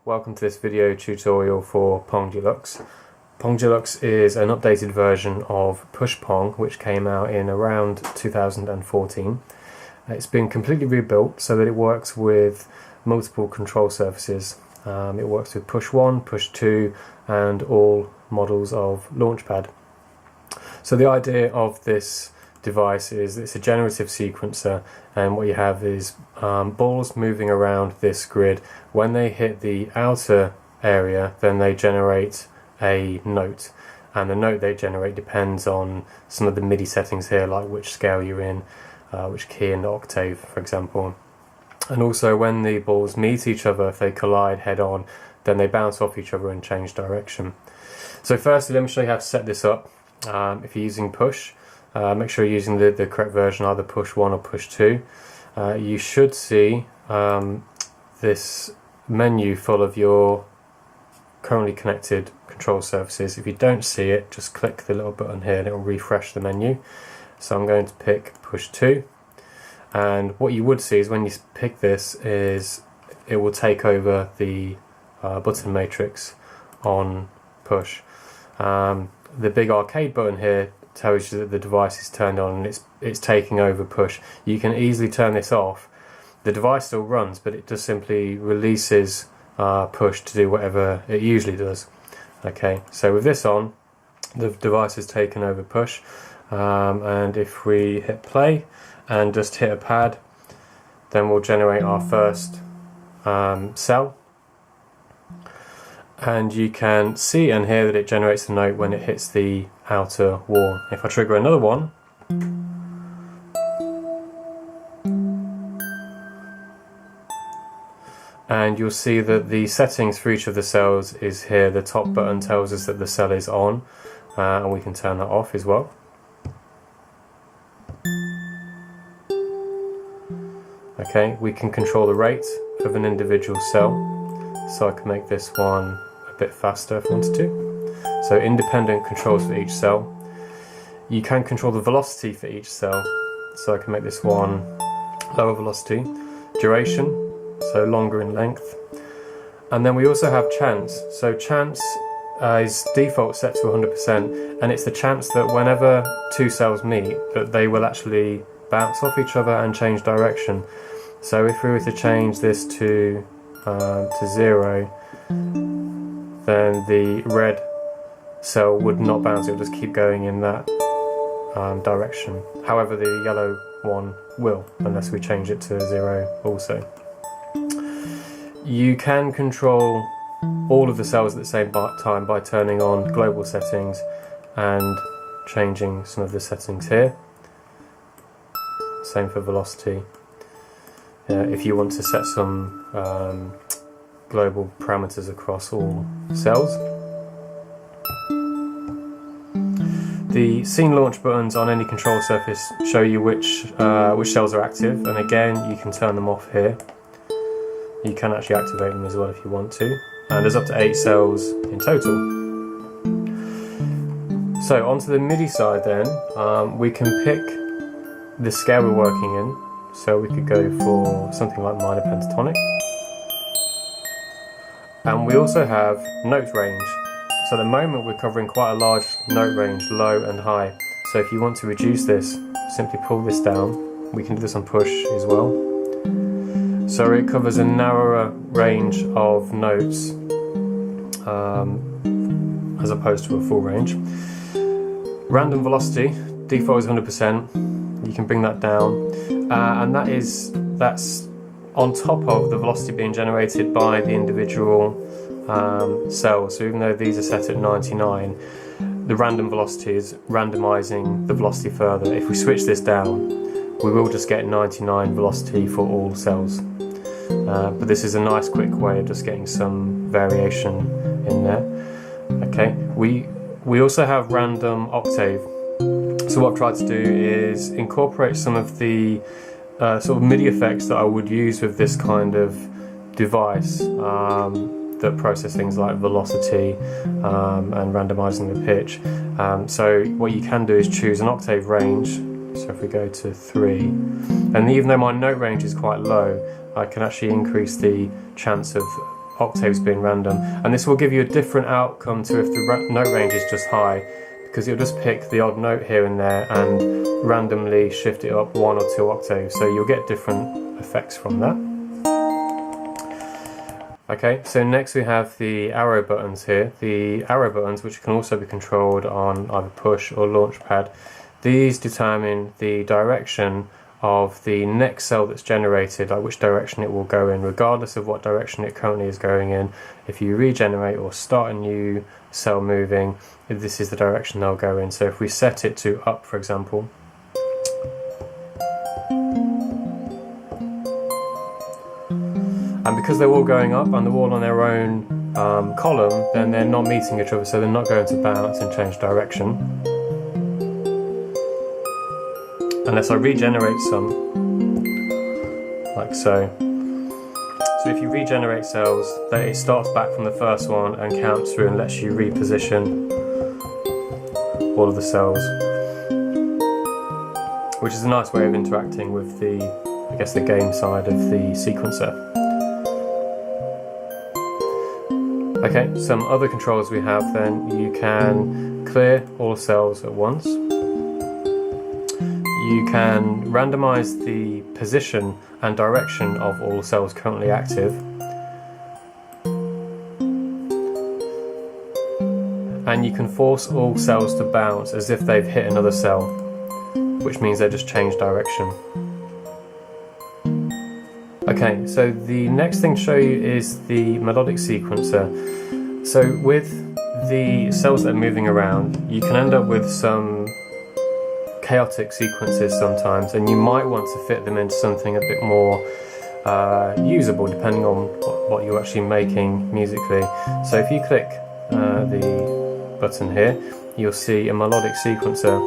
welcome to this video tutorial for Pong DELUXE. Pong DELUXE is an updated version of Push Pong which came out in around 2014. It's been completely rebuilt so that it works with multiple control surfaces. It works with Push 1, Push 2 and all models of LaunchPad. So the idea of this device is it's a generative sequencer, and what you have is balls moving around this grid. When they hit the outer area, then they generate a note, and the note they generate depends on some of the Midi settings here, like which scale you're in, which key and octave, for example. And also when the balls meet each other, if they collide head on, then they bounce off each other and change direction. So firstly, let me show you how to set this up. If you're using Push, make sure you're using the correct version, either Push 1 or Push 2. You should see this menu full of your currently connected control surfaces. If you don't see it, just click the little button here and it will refresh the menu. So I'm going to pick Push 2, and what you would see is when you pick this is it will take over the button matrix on Push. The big arcade button here tells you that the device is turned on and it's taking over Push. You can easily turn this off. The device still runs, but it just simply releases Push to do whatever it usually does. Okay, so with this on, the device has taken over Push, and if we hit play and just hit a pad, then we'll generate our first cell. And you can see and hear that it generates a note when it hits the outer wall. If I trigger another one, and you'll see that the settings for each of the cells is here. The top button tells us that the cell is on, and we can turn that off as well. Okay, we can control the rate of an individual cell, so I can make this one a bit faster if I wanted to. So independent controls for each cell. You can control the velocity for each cell, so I can make this one lower velocity. Duration, so longer in length. And then we also have chance. So chance is default set to 100%, and it's the chance that whenever two cells meet, that they will actually bounce off each other and change direction. So if we were to change this to 0, then the red cell would not bounce, it would just keep going in that direction. However, the yellow one will, unless we change it to 0 also. You can control all of the cells at the same time by turning on global settings and changing some of the settings here. Same for velocity. If you want to set some global parameters across all cells. The scene launch buttons on any control surface show you which cells are active, and again you can turn them off here. You can actually activate them as well if you want to, and there's up to 8 cells in total. So onto the Midi side then, we can pick the scale we're working in. So we could go for something like minor pentatonic. And we also have note range. So at the moment we're covering quite a large note range, low and high. So if you want to reduce this, simply pull this down. We can do this on Push as well. So it covers a narrower range of notes as opposed to a full range. Random velocity, default is 100%. You can bring that down. And that's on top of the velocity being generated by the individual cells. So even though these are set at 99, the random velocity is randomizing the velocity further. If we switch this down, we will just get 99 velocity for all cells. But this is a nice quick way of just getting some variation in there. Okay, we also have random octave. So what I've tried to do is incorporate some of the sort of MIDI effects that I would use with this kind of device that process things like velocity and randomizing the pitch. So what you can do is choose an octave range. So if we go to 3, and even though my note range is quite low, I can actually increase the chance of octaves being random, and this will give you a different outcome to if the note range is just high, because it'll just pick the odd note here and there and randomly shift it up 1 or 2 octaves, so you'll get different effects from that. Okay, so next we have the arrow buttons here. The arrow buttons, which can also be controlled on either push or launchpad, these determine the direction of the next cell that's generated, like which direction it will go in, regardless of what direction it currently is going in. If you regenerate or start a new cell moving, this is the direction they'll go in. So if we set it to up, for example, and because they're all going up and they're all on their own column, then they're not meeting each other, so they're not going to bounce and change direction. Unless I regenerate some, like so. So if you regenerate cells, it starts back from the first one and counts through and lets you reposition all of the cells, which is a nice way of interacting with the, I guess, the game side of the sequencer. Okay, some other controls we have then. You can clear all cells at once. You can randomize the position and direction of all cells currently active. And you can force all cells to bounce as if they've hit another cell, which means they just change direction. Okay, so the next thing to show you is the melodic sequencer. So with the cells that are moving around, you can end up with some chaotic sequences sometimes, and you might want to fit them into something a bit more usable, depending on what you're actually making musically. So if you click the button here, you'll see a melodic sequencer.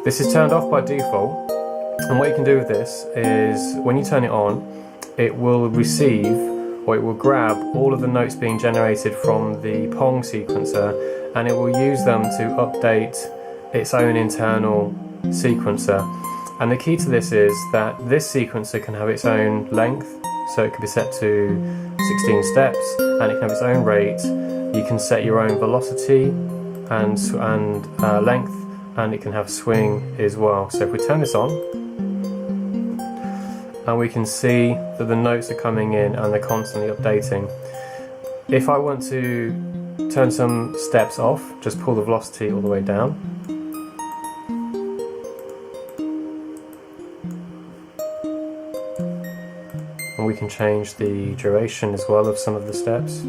This is turned off by default, and what you can do with this is when you turn it on, it will receive, or it will grab all of the notes being generated from the Pong sequencer, and it will use them to update its own internal sequencer. And the key to this is that this sequencer can have its own length, so it can be set to 16 steps, and it can have its own rate. You can set your own velocity and length, and it can have swing as well. So if we turn this on, and we can see that the notes are coming in and they're constantly updating. If I want to turn some steps off, just pull the velocity all the way down. And we can change the duration as well of some of the steps.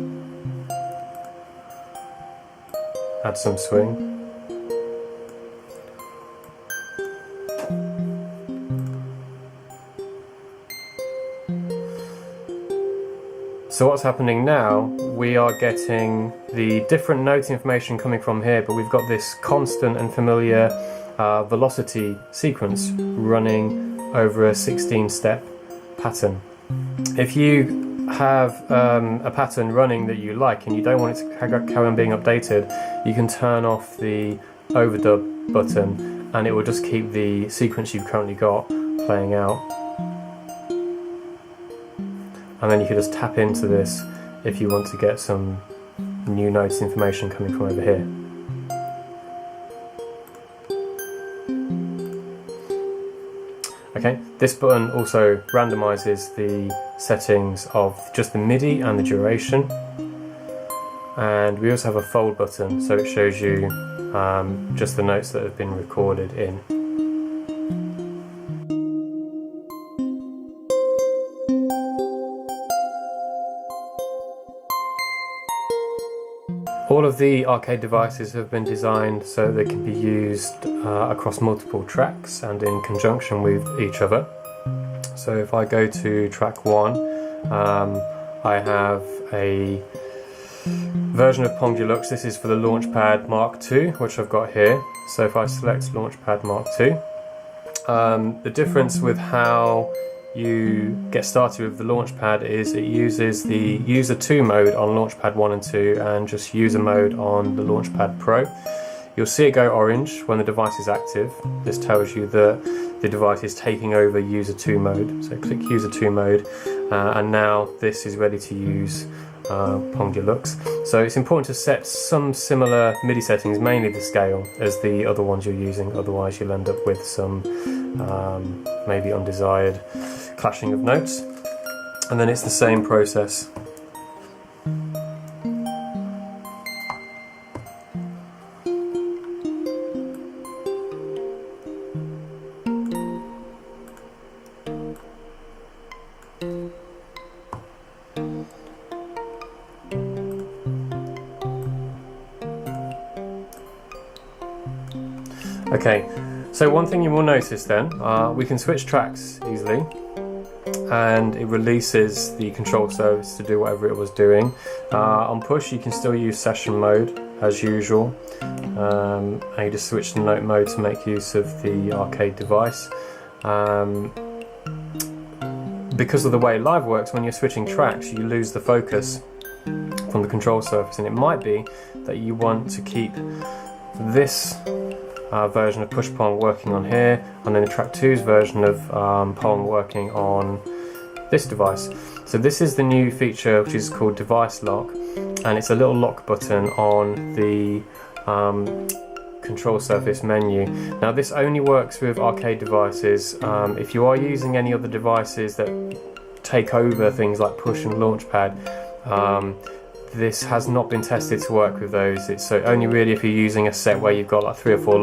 Add some swing. So what's happening now, we are getting the different note information coming from here, but we've got this constant and familiar velocity sequence running over a 16-step pattern. If you have a pattern running that you like and you don't want it to carry on being updated, you can turn off the overdub button and it will just keep the sequence you've currently got playing out. And then you can just tap into this if you want to get some new notes information coming from over here. Okay, this button also randomizes the settings of just the Midi and the duration. And we also have a fold button, so it shows you just the notes that have been recorded in. All of the arcade devices have been designed so they can be used across multiple tracks and in conjunction with each other. So if I go to track 1, I have a version of Pong DELUXE. This is for the LaunchPad Mark II, which I've got here. So if I select LaunchPad Mark II, the difference with how you get started with the LaunchPad is it uses the User 2 mode on LaunchPad 1 and 2 and just User mode on the LaunchPad Pro. You'll see it go orange when the device is active. This tells you that the device is taking over User 2 mode. So click User 2 mode and now this is ready to use Pong DELUXE. So it's important to set some similar MIDI settings, mainly the scale, as the other ones you're using, otherwise you'll end up with some maybe undesired clashing of notes. And then it's the same process. Okay, so one thing you will notice then, we can switch tracks easily, and it releases the control surface to do whatever it was doing. On push you can still use session mode as usual, and you just switch the note mode to make use of the arcade device. Because of the way live works, when you're switching tracks you lose the focus from the control surface, and it might be that you want to keep this version of Push Pong working on here, and then the track 2's version of Pong working on this device. So this is the new feature which is called Device Lock, and it's a little lock button on the control surface menu. Now this only works with arcade devices. If you are using any other devices that take over things like Push and LaunchPad, this has not been tested to work with those. It's so only really if you're using a set where you've got like 3 or 4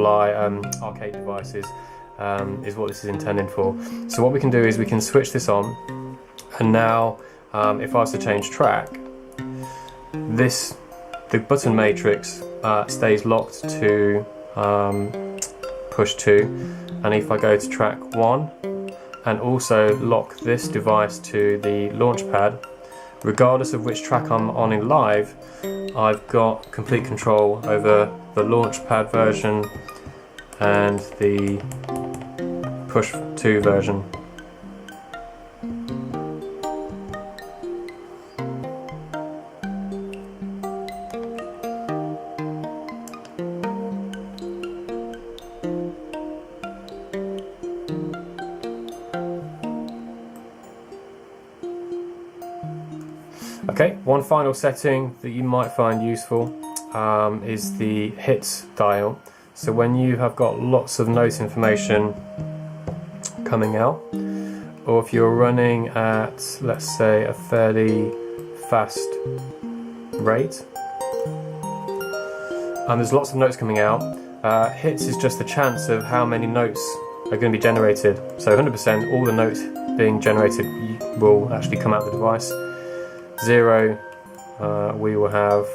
arcade devices is what this is intended for. So what we can do is we can switch this on, and now if I was to change track, the button matrix stays locked to push 2, and if I go to track 1 and also lock this device to the LaunchPad, regardless of which track I'm on in live, I've got complete control over the LaunchPad version and the Push 2 version. Okay, one final setting that you might find useful is the hits dial. So when you have got lots of note information coming out, or if you're running at, let's say, a fairly fast rate, and there's lots of notes coming out, hits is just the chance of how many notes are going to be generated. So 100% all the notes being generated will actually come out the device. 0, we will have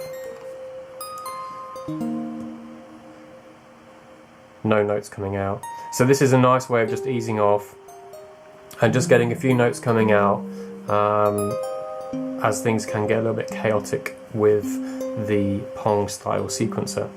no notes coming out. So this is a nice way of just easing off and just getting a few notes coming out, as things can get a little bit chaotic with the Pong style sequencer.